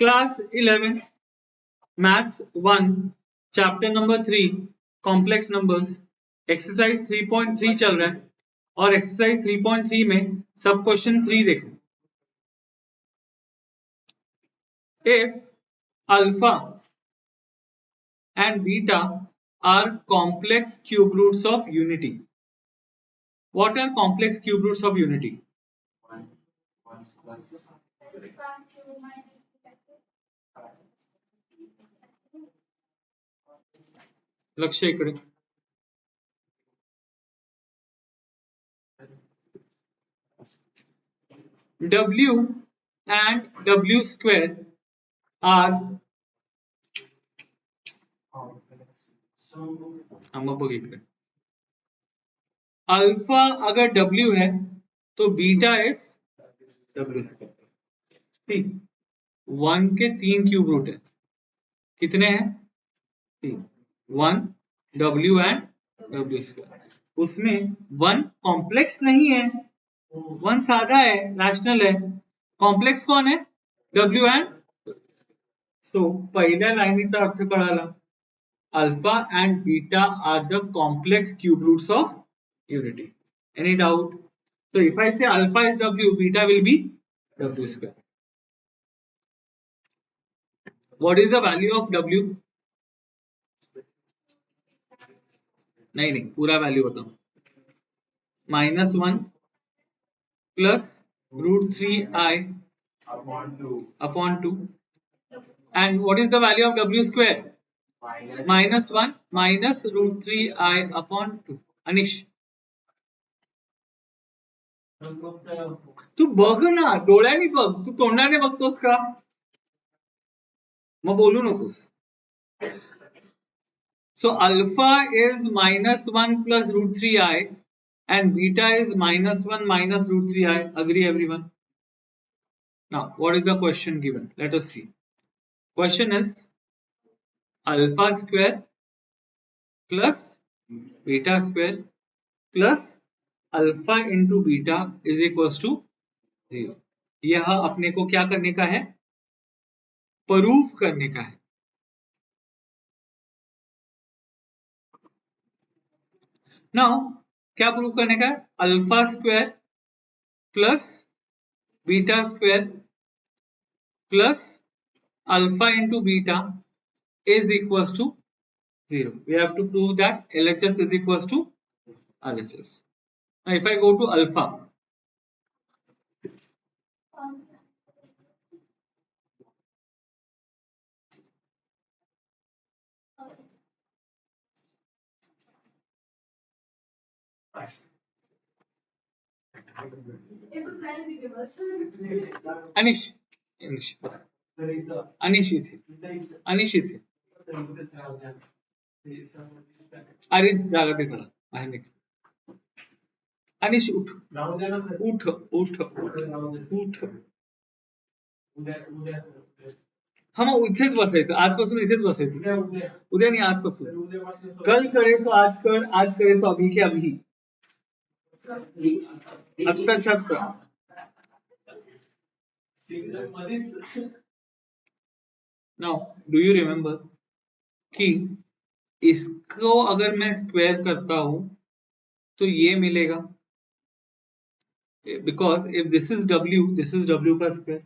Class 11 maths 1 chapter number 3 complex numbers exercise 3.3 चल रहा है और एक्सरसाइज 3.3 में सब क्वेश्चन 3 देखो। If alpha and beta are complex cube roots of unity, what are complex cube roots of unity? लक्ष्य इकडे W and W square are alpha अगर W है तो बीटा इज W स्क्वायर। ठीक, 1 के 3 क्यूब रूट है, कितने हैं? 3, 1 W एंड W स्क्वायर। उसमें 1 कॉम्प्लेक्स नहीं है, 1 सादा है, रैशनल है। कॉम्प्लेक्स कौन है? W एंड सो पहिल्या लाईनीचा अर्थ कळाला, alpha and beta are the complex cube roots of unity. Any doubt? So if I say alpha is W, beta will be W square. What is the value of W? नहीं पूरा value बताओ। -1 plus √3i upon 2 and what is the value of W square? -1 minus √3i upon 2. अनिश तू बघ ना, डोळ्याने बघ, तू तोंडाने बघतोस का? मग बोलू नकोस. So alpha is -1 plus √3i and beta is -1 minus √3i. Agree everyone? Now what is the question given? Let us see. Question is alpha square plus beta square plus alpha into beta is equals to 0. यह अपने को क्या करने का है? Proof करने का है। नाउ क्या प्रूफ करने का है? Alpha square plus beta square plus alpha into beta is equals to 0. We have to prove that LHS is equals to RHS. Now if I go to alpha, अनिश इथे अरे जागा दे चला बाहेर निघ. अनिश उठ उठ उठ उठ. हा मग इथेच बसायचं, आजपासून इथेच बसायचं. उद्या नाही, आजपासून. कल करे सो आज कर, आज करे सो अभी के अभी. आत्ताच्या आत्ता. नाउ डू यू रिमेम्बर कि इसको अगर मैं स्क्वायर करता हूं तो ये मिलेगा, because if this is W का स्क्वायर,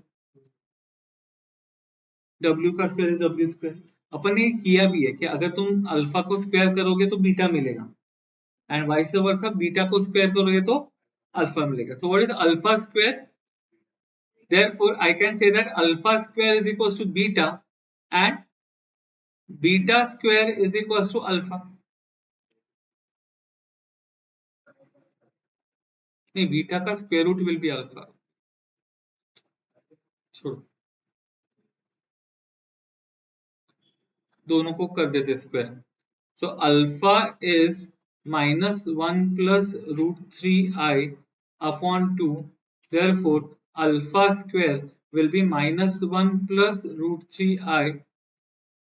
W का स्क्वायर इज W स्क्वायर. अपन ने किया भी है कि अगर तुम अल्फा को स्क्वायर करोगे तो बीटा मिलेगा एंड वाइस वर्सा, बीटा को स्क्वायर करोगे तो अल्फा मिलेगा. So what is alpha square? Therefore I can say that alpha square is equals to beta and beta square is equals to alpha. नहीं, beta का square root will be alpha. छोड़ो, दोनों को कर देते square. So alpha is -1 plus √3i upon 2. Therefore alpha square will be -1 plus √3i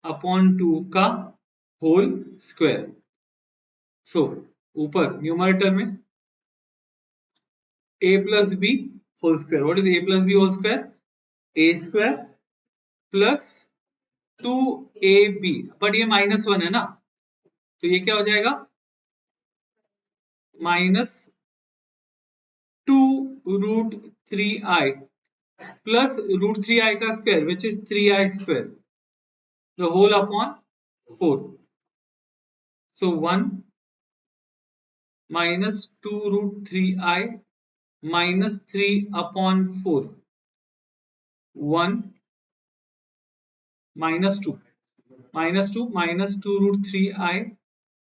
upon 2 का whole square. सो ऊपर numerator में a plus b whole square. What is a plus b whole square? a square plus 2ab, but ये -1 है ना, तो ये क्या हो जाएगा -2√3i प्लस √3i का square which is 3i square the whole upon 4. So 1 minus 2√3i minus 3 upon 4. 1 minus 2 minus 2√3i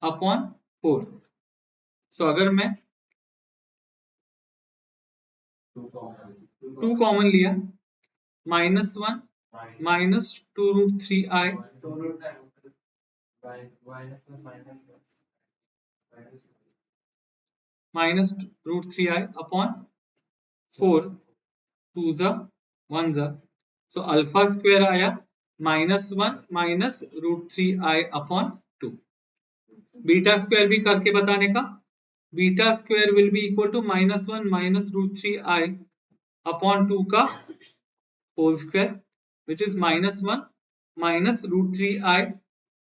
upon 4. So अगर मैं 2 कॉमन लिया, -1 minus 2√3i minus √3i upon 4, 2 जा 1 जा, so अल्फा स्क्वायर आया -1 minus √3i upon 2. Beta square भी करके बताने का, beta square will be equal to -1 minus √3i upon 2 का whole square which is -1 minus √3i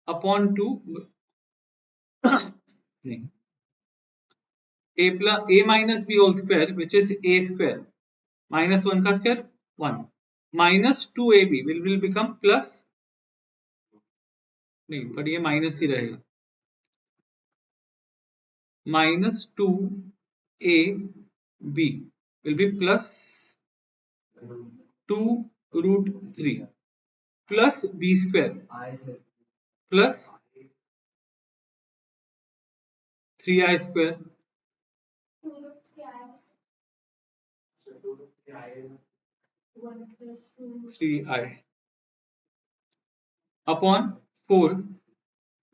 upon 2 नहीं, a minus b whole square which is a square -1 का square 1 minus 2ab will become plus नहीं, पर ये minus ही रहेगा, minus 2ab will be plus 2√3 plus b square plus 3i square upon 4,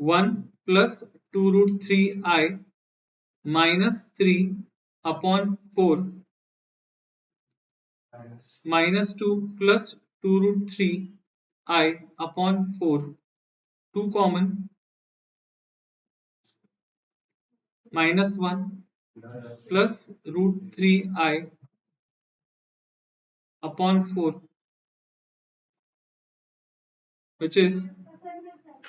1 plus 2√3i minus 3 upon 4 minus 2 plus 2√3i upon 4, 2 common, -1 plus √3i upon 4 which is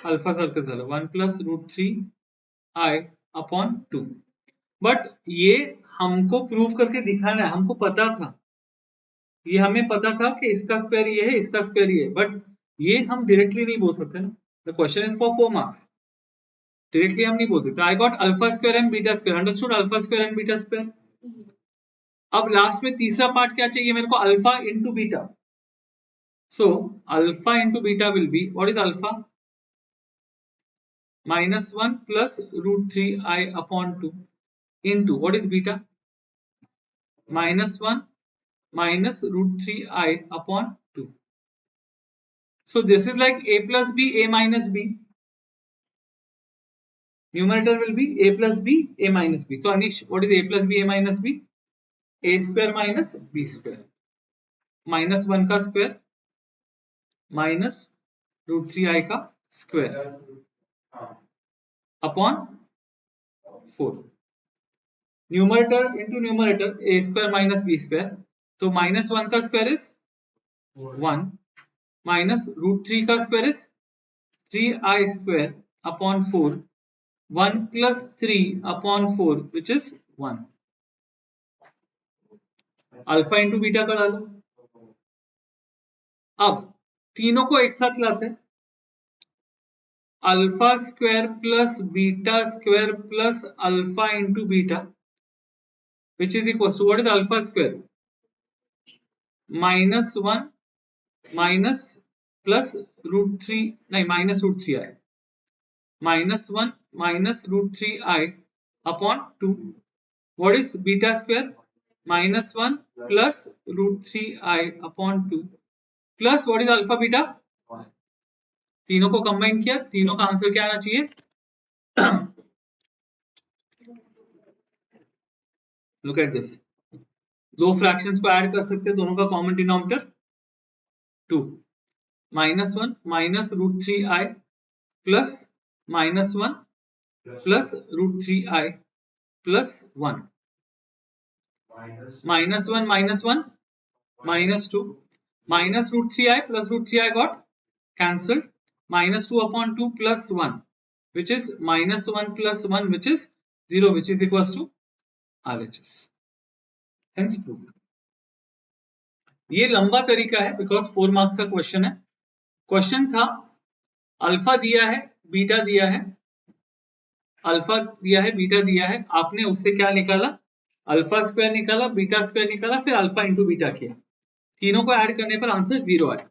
alpha circle झालं 1 plus √3i upon 2. But ये हमको prove करके दिखाना है, हमको पता था, ये हमें पता था कि इसका स्क्वायर ये है, इसका स्क्वायर ये है, बट ये हम डायरेक्टली नहीं बोल सकते ना, the question is for 4 marks, directly हम नहीं बोल सकते. I got alpha square and beta square, understood, alpha square and beta square. अब लास्ट में तीसरा पार्ट क्या चाहिए मेरे को, alpha into beta. So alpha into beta will be, what is alpha, -1 plus √3i upon 2 into what is beta, -1 minus √3i upon 2. So this is like a plus b, a minus b. Numerator will be a plus b, a minus b. So Anish, what is a plus b, a minus b? A square minus b square. -1 का square minus √3i का square upon 4. Numerator into numerator, a square minus b square, तो -1 का square is 1 minus √3 का square is 3i square upon 4, 1 plus 3 upon 4 which is 1. Alpha into beta का डालो. अब तीनों को एक साथ लाते हैं, alpha square plus beta square plus alpha into beta which is equal to, what is alpha square, -1 minus plus √3, नहीं minus √3i, -1 minus √3i upon 2. What is beta square, -1 plus √3i upon 2 plus what is alpha beta, तीनों को combine किया, तीनों का answer क्या आना चाहिए, look at this, दो फ्रैक्शंस को ऐड कर सकते हैं, दोनों का common denominator 2, -1 minus √3i plus -1 plus √3i plus 1, -1 -1 -2, minus root 3i plus root 3i got cancelled. Minus 2 upon 2 plus 1, which is minus 1 plus 1, which is 0, which is equals to RHS. Hence proved. ये लंबा तरीका है because 4 marks का question है. Question था alpha दिया है, beta दिया है, अल्फा दिया है, बीटा दिया है, आपने उससे क्या निकाला, अल्फा स्क्वायर निकाला, बीटा स्क्वायर निकाला, फिर अल्फा इंटू बीटा किया, तीनों को ऐड करने पर आंसर 0 आया.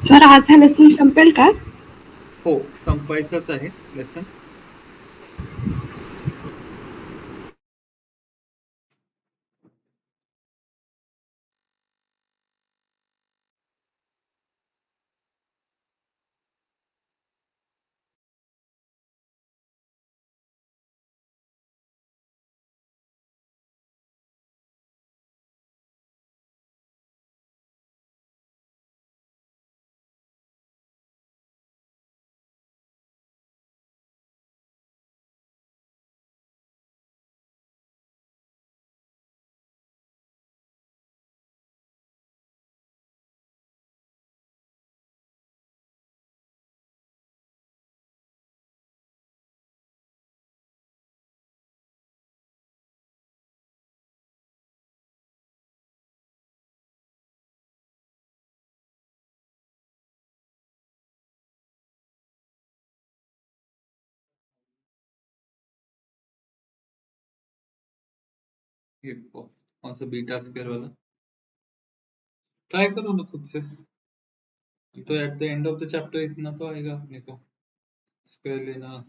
सर आज हा लेसन संपेल का? हो, संपायचाच आहे लेसन. ये कौन सा बीटा स्क्वायर वाला, ट्राई करो ना खुद से. तो at the end of the chapter इतना तो आएगा अपने को, स्क्वायर लेना.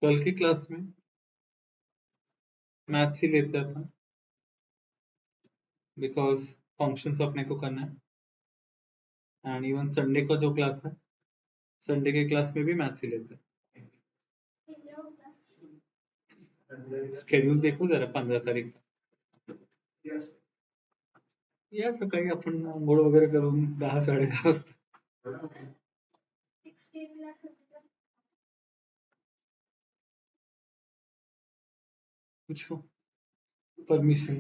कल की क्लास में मैथ्स ही लेते हैं अपन, बिकॉज फंक्शंस अपने को करना है। एंड इवन संडे का जो क्लास है, संडे के क्लास में भी मैथ्स ही लेते हैं। शेड्यूल देखो जरा 15 तारीख या सकाळी आपण आंघोळ वगैरे करून 10-10:30 वाजता पूछो परमिशन।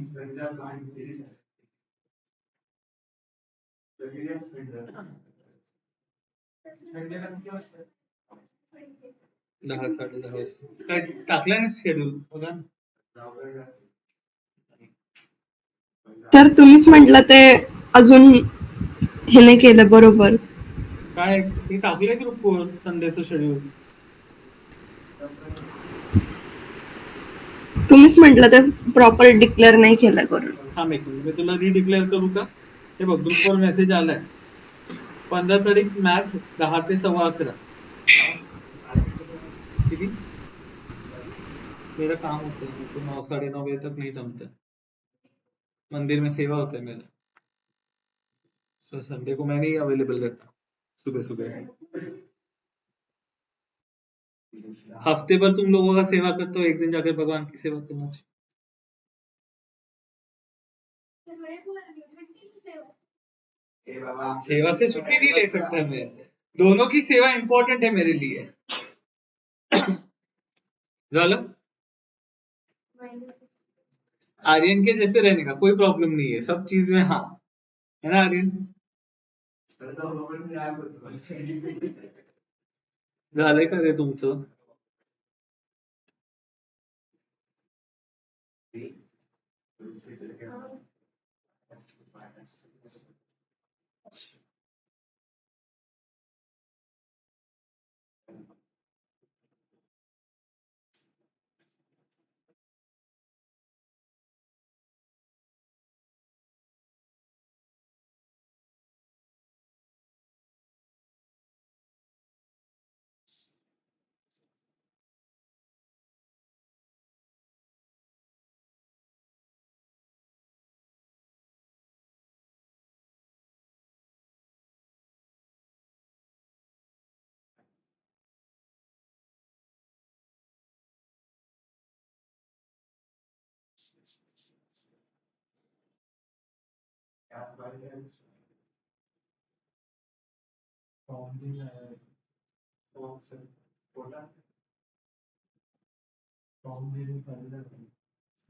दहा 10:30 वाजता काय टाकलाय ना शेड्यूल बघा ना। सर तुम्हीच म्हटलं ते अजून हे नाही केलं बरोबर. काय ते टाकलंय ग्रुपवर संडेचं शेड्यूल। तुम्हीच म्हटलं ते प्रॉपर डिक्लेअर नाही केलं करून. थांब एक मिनिट, मी तुला रिडिक्लेअर करू का? हे बघ ग्रुपवर मेसेज आलाय, 15 तारीख मॅथ्स 10 ते 11:15। किती मेरा काम होता है, तो 9-9:30 बजे तक नहीं जमता है, मंदिर में सेवा होता है मेरा, सो संडे को मैं नहीं अवेलेबल रहता सुबह सुबह। हफ्ते भर तुम लोगों का सेवा करते हो, एक दिन जाकर भगवान की सेवा करना चाहिए। सेवा से छुट्टी नहीं ले सकता मैं, दोनों की सेवा इंपॉर्टेंट है मेरे लिए। झालं? आर्यन के जैसे रहने का कोई प्रॉब्लम नहीं है, सब चीज में हाँ है ना आर्यन? झालंय का रे तुमचं?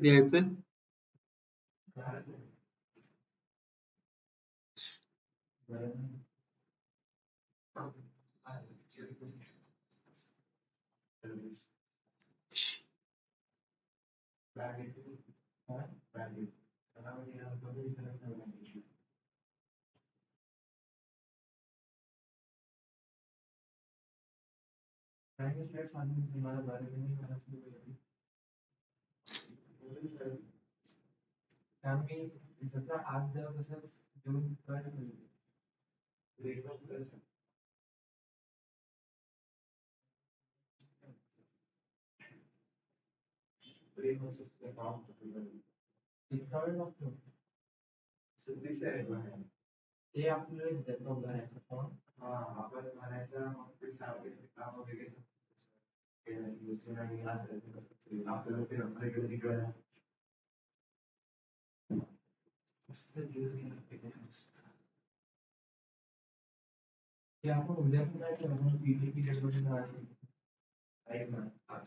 द्यायचं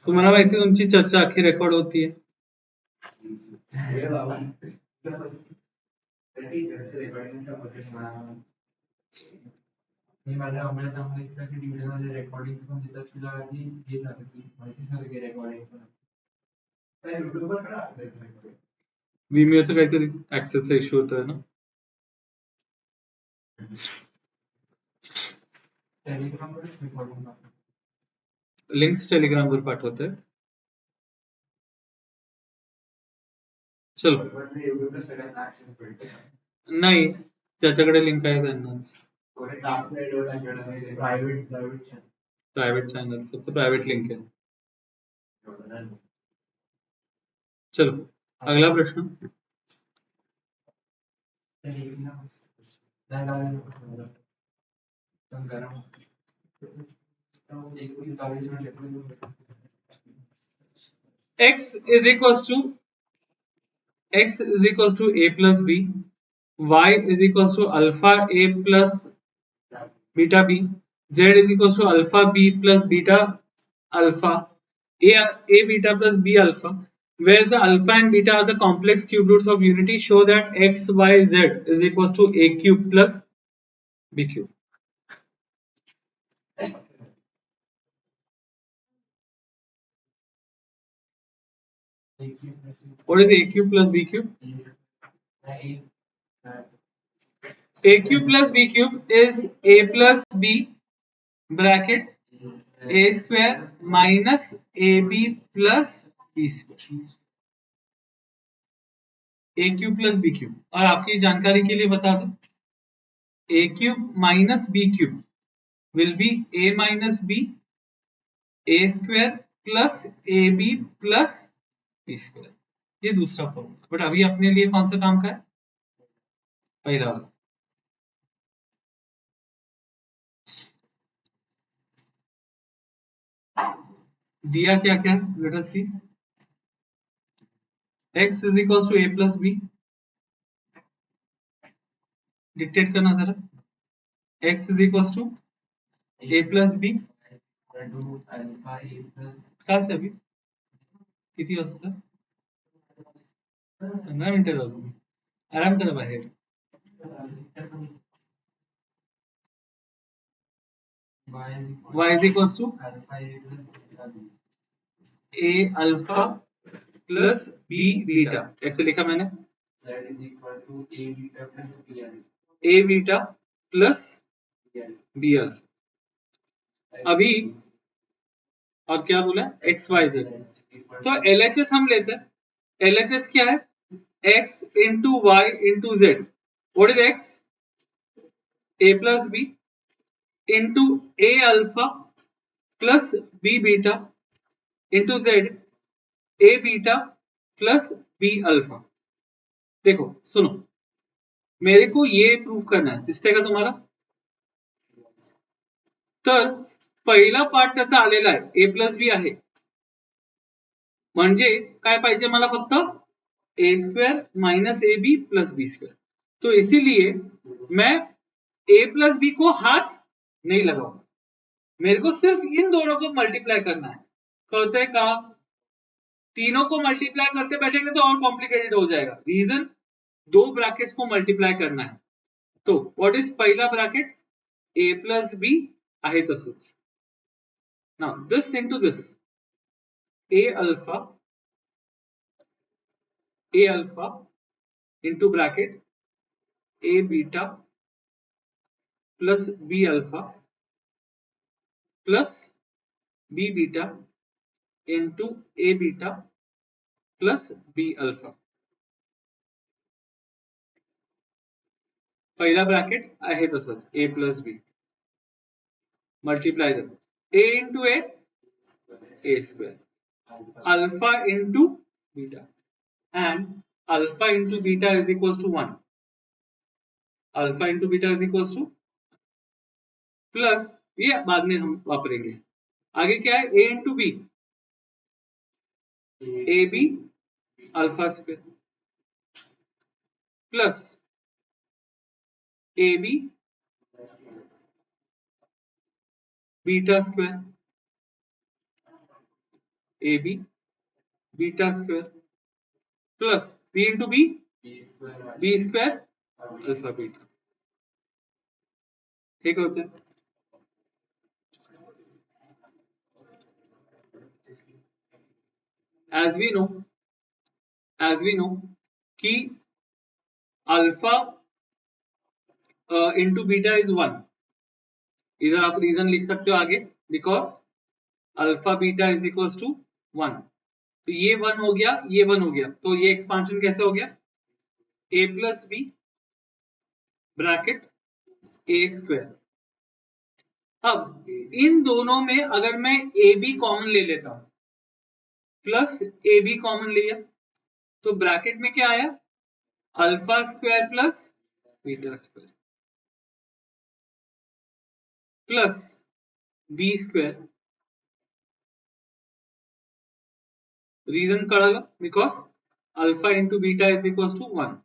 तुम्हाला माहिती आहे तुमची चर्चा अख्खी रेकॉर्ड होतीये। मी माझ्या अमराला सांगितलं की डिव्हिजनमध्ये रेकॉर्डिंग पण तिथं तुला आधी हे झालं की माहितीच नव्हतं की रेकॉर्डिंग पण त्या युट्यूबवर काय टाकलंय विमिओचं काहीतरी ऍक्सेसचा इश्यू होतोय ना? टेलिग्रामवरच रेकॉर्डिंग लिंक्स टेलिग्रामवर पाठवतोय। चलो युट्यूबला सगळ्यांना ऍक्सेस भेटतो नाही, ज्याच्याकडे लिंक आहे त्यांनाच। प्रायव्हेट प्रायव्हेट चॅनल फक्त प्रायव्हेट लिंक आहे। चलो अगला प्रश्न। x is equals to a plus b, y is equals to alpha a plus beta b, z is equals to alpha b plus beta alpha, a beta plus b alpha, where the alpha and beta are the complex cube roots of unity. Show that x y z is equals to a cube plus b cube. What is a cube plus b cube? A cube plus b cube is a plus b bracket a square minus ab plus b square. a cube plus B cube, और आपकी जानकारी के लिए बता दूं, a cube minus b cube will be a minus b a square plus ab plus b square. ये दूसरा formula, but अभी अपने लिए कौन सा काम का है? पहला वाला. दिया क्या क्या? Let us see. x is equals to a plus b. Dictate करना जरा. x is equals to a plus b. कहाँ से अभी किती वाजता? 15 मिनिटं जाऊ. आराम करा बाहेर. y is equals to a alpha plus b beta. ऐसे लिखा मैंने. a beta plus b alpha. अभी और क्या बोला? x y z. तो LHS हम लेते हैं. LHS क्या है? x into y into z. What is x? a plus b into a alpha plus b beta into z a beta plus b alpha. देखो सुनो, मेरे को ये प्रूफ करना आहे. दिसतंय का तुम्हाला? तर पहिला पार्ट त्याचा आलेला आहे, a प्लस बी आहे, म्हणजे काय पाहिजे मला? फक्त a square minus A B plus B square. तो इसीलिए मैं a प्लस बी को हाथ नहीं लगाऊंगा, मेरे को सिर्फ इन दोनों को मल्टीप्लाई करना है. करते का? तीनों को मल्टीप्लाई करते बैठेंगे तो और कॉम्प्लिकेटेड हो जाएगा. रीजन, दो ब्रैकेट्स को मल्टीप्लाई करना है. तो व्हाट इज पहिला ब्रैकेट? a प्लस बी आहे तसंच. Now this into this, a alpha into bracket a beta plus b alpha plus b beta into a beta plus b alpha. पहिला bracket आहे तसंच, a plus b, multiply them, a into a square, alpha into beta, and alpha into beta is equals to 1. alpha into beta is equals to plus, ये बाद में हम वापरेंगे. आगे क्या है? a into b, A B alpha square plus A B beta square, A B beta square plus B into B square alpha beta. ठीक होते हैं. as we know कि अल्फा इंटू बीटा इज 1. इधर आप रीजन लिख सकते हो आगे, because alpha beta is equals to 1. तो ये 1 हो गया, ये 1 हो गया, तो ये एक्सपांशन कैसे हो गया? a plus B bracket A square. अब इन दोनों में अगर मैं ए बी कॉमन ले लेता हूं प्लस ए बी कॉमन लिया तो ब्रैकेट में क्या आया, alpha square plus beta square plus B square. Reason कळालं, because alpha into beta is equal to 1.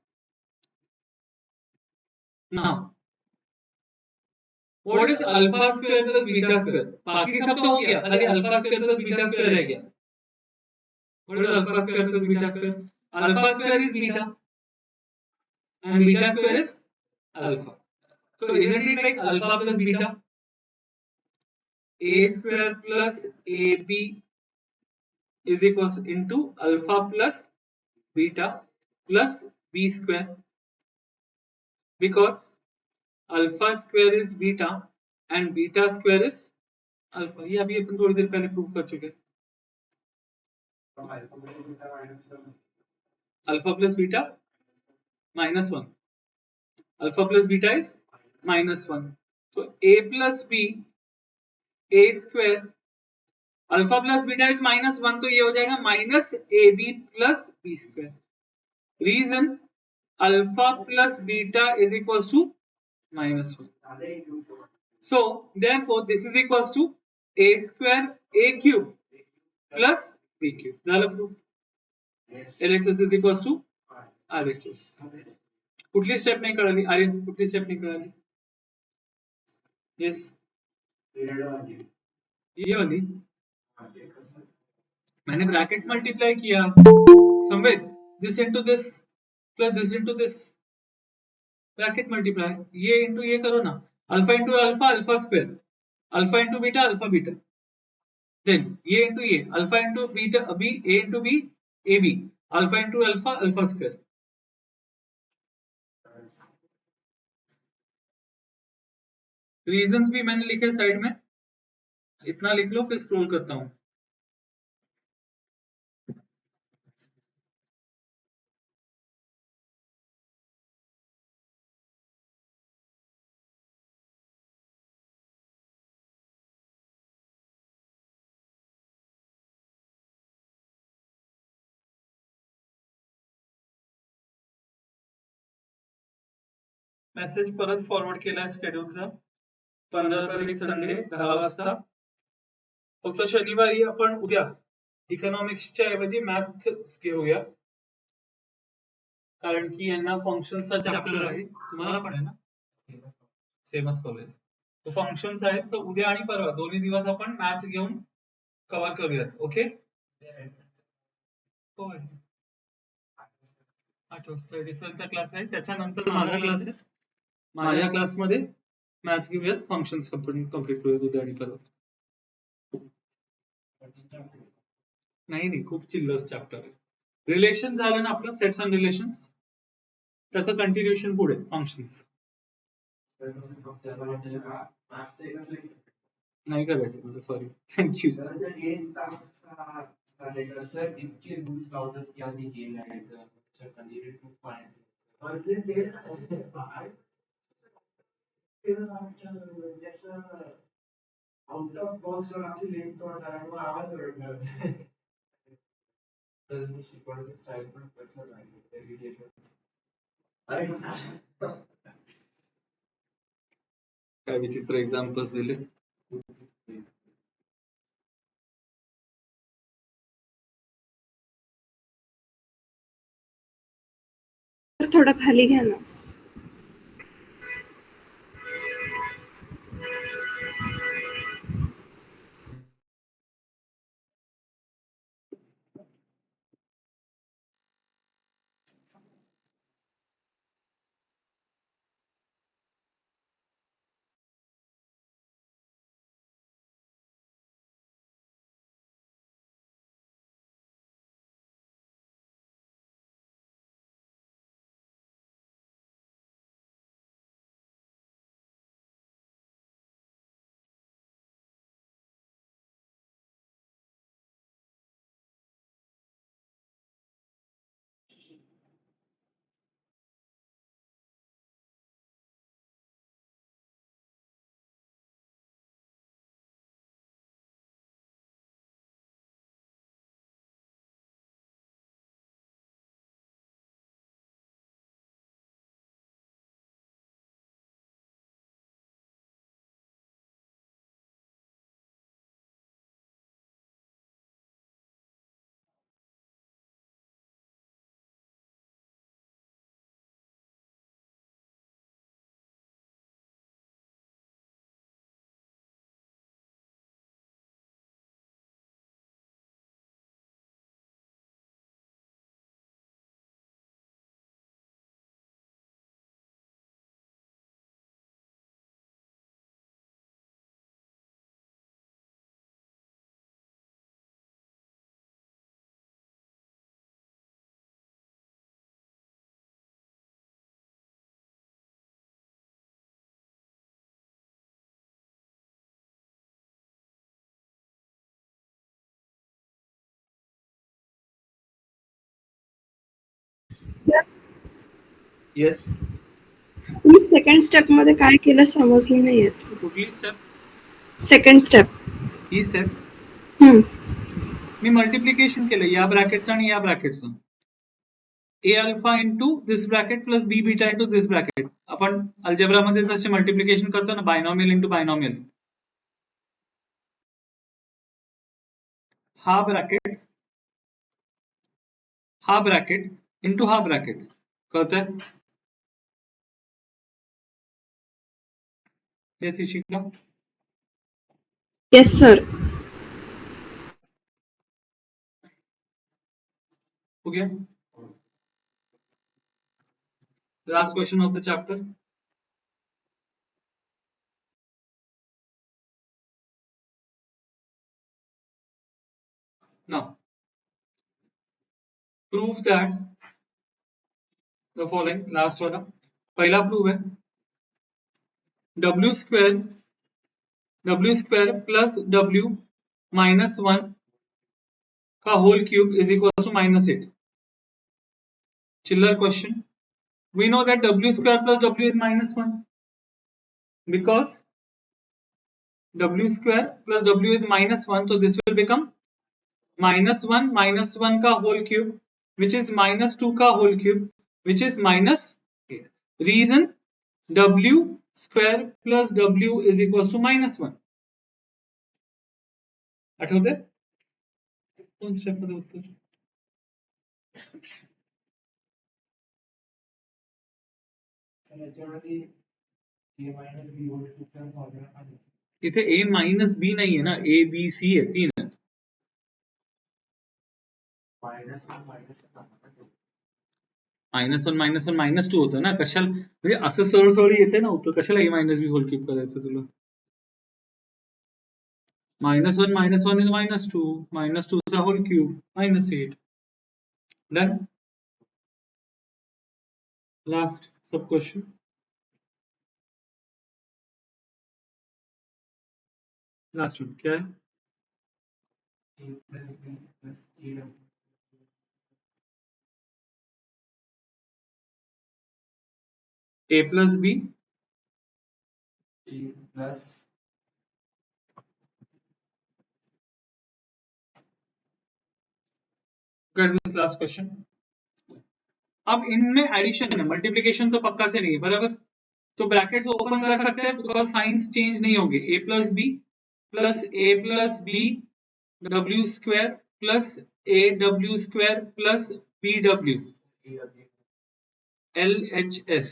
Now what is alpha square plus beta square? बाकी सब तो हो गया, खाली alpha square plus beta square रह गया. What is alpha square plus beta square? Alpha square is beta and beta square is alpha. So isn't it like alpha plus beta? A square plus AB is equals into alpha plus beta plus B square, because alpha square is beta and beta square is alpha. ये अभी अपन थोड़ी देर पहले prove कर चुके हैं. Alpha plus beta -1, alpha plus beta is -1. तो a plus b, a square, alpha plus beta is -1, तो ये हो जाएगा minus A B plus B square. Reason alpha plus beta is equal to -1. So therefore this is equals to a square a cube plus b cube. झालं proof. LHS is equals to RHS. कुठली step नाही कळाली? अरे कुठली step नाही कळाली? Yes, ये वाली. मैंने ब्रैकेट मल्टीप्लाई किया, Samved, this into this plus this into this, bracket multiply. ये इनटू ये करो ना, alpha into alpha alpha square, alpha into beta alpha beta, then ये इनटू ये, alpha into beta B, A into B A B, alpha into alpha alpha square. Reasons भी मैंने लिखे side में, इतना लिख लो फिर स्क्रॉल करता हूं. मेसेज परत फॉरवर्ड केलाय शेड्यूलचा. 15 तारीख संडे 10 वाजता. फक्त शनिवारी आपण उद्या इकॉनॉमिक्सच्या ऐवजी मॅथ्स घेऊया, कारण की यांना फंक्शनचा चॅप्टर आहे. तुम्हाला पण आहे ना, सेमच कॉलेज. तो फंक्शन्स आहेत, तर उद्या आणि परवा दोन्ही दिवस आपण मॅथ्स घेऊन कव्हर करूयात. ओके, होय, 8 वाजता एडिसनचा क्लास आहे, त्याच्यानंतर माझा क्लास आहे. माझ्या क्लासमध्ये मॅथ्स घेऊयात, फंक्शन्स कंप्लीट करूयात उद्या आणि परवा. नाही नाही, खूप चिल्लर चॅप्टर आहे. रिलेशन झालं ना आपलं, सेट्स अँड रिलेशन्स, त्याचं कंटिन्युएशन पुढे फंक्शन्स. नाही करायचं मला, सॉरी, थँक्यू. सर इतके रूल्स लावतात की आधी हे लिहायचं, आउट ऑफ बॉक्स आपली लेंथ वाढणार मग आवाज वाढणार. तर शिकवण्याचं स्टाईल पण कसं राहील. अरे काय विचित्र एक्झाम्पल्स दिले. थोडं खाली घ्या ना. येस. तुम्ही सेकंड स्टेप मध्ये काय केलं समजलं नाहीये. कुठली स्टेप? Second step. ही स्टेप मी मल्टिप्लिकेशन केलं या ब्रॅकेटचं आणि या ब्रॅकेटचं. A alpha into this bracket plus B beta into this bracket. आपण अल्जेब्रा मध्ये जसे मल्टिप्लिकेशन करतो ना, बायनॉमियल इंटू बायनॉमियल. हा ब्रॅकेट इंटू हा ब्रॅकेट. कळतंय? येस इशिका. Yes sir. हो गया. Last question of the chapter. Now, prove that the following. Last वाला पहला proof है w square plus w minus 1 का whole cube is equals to -8. Chiller question. We know that w square plus w is -1 because w square plus w is -1, so this will become -1 minus 1 का whole cube, which is -2 का whole cube, which is -8. Reason w square plus w is equals to -1. आठवते? कोण step मध्ये उत्तर? इथे a minus B नाही आहे ना, a b c आहे, 3 आहेत. -1 -2 होतं ना. कशाला म्हणजे असं सरळ येते ना उत्तर. कशाला a minus B whole cube करायचं तुला? -1 is -2, -2 चा whole cube -8. Done. Last sub question. Last one क्या है? a plus b plus last question. अब इनमें एडिशन है, मल्टीप्लीकेशन तो पक्का से नहीं है, बराबर. तो ब्रैकेट्स ओपन कर सकते हैं बिकॉज साइंस चेंज नहीं होंगे. a plus b w square plus a w square plus bw LHS.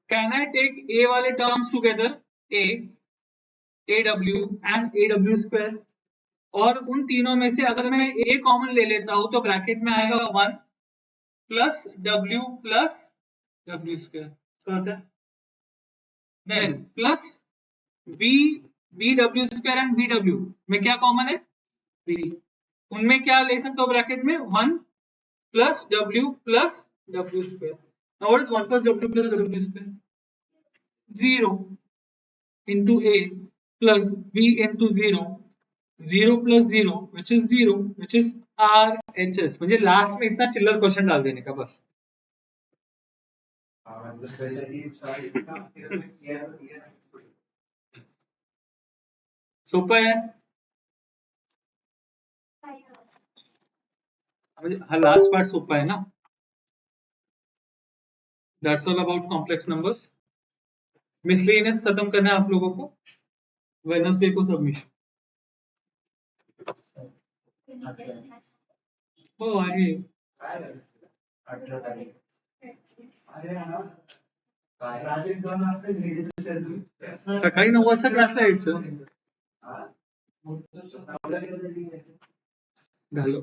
Can I take a वाले terms together, a aw and aw square, और उन तीनों में से अगर मैं a कॉमन ले लेता हूं तो ब्रैकेट में आएगा 1 प्लस w square. होता है. Then plus bw square and bw में क्या कॉमन है? b. उनमें क्या ले सकते हो ब्रैकेट में? 1 plus w square. Now what is 1 plus w plus w square? 0 into a plus b into 0. 0 plus 0 which is 0, which is RHS. म्हणजे लास्ट में इतना चिल्लर क्वेश्चन डाल देने का बस. सोपं आहे. हा लास्ट पार्ट सोपा है ना. That's all about complex numbers. Miscellaneous खत्म करना है आप लोगों को. वेडनेसडे को सबमिशन. हो आहे. सकाळी 9 वाजता क्लासला यायचं. झालं.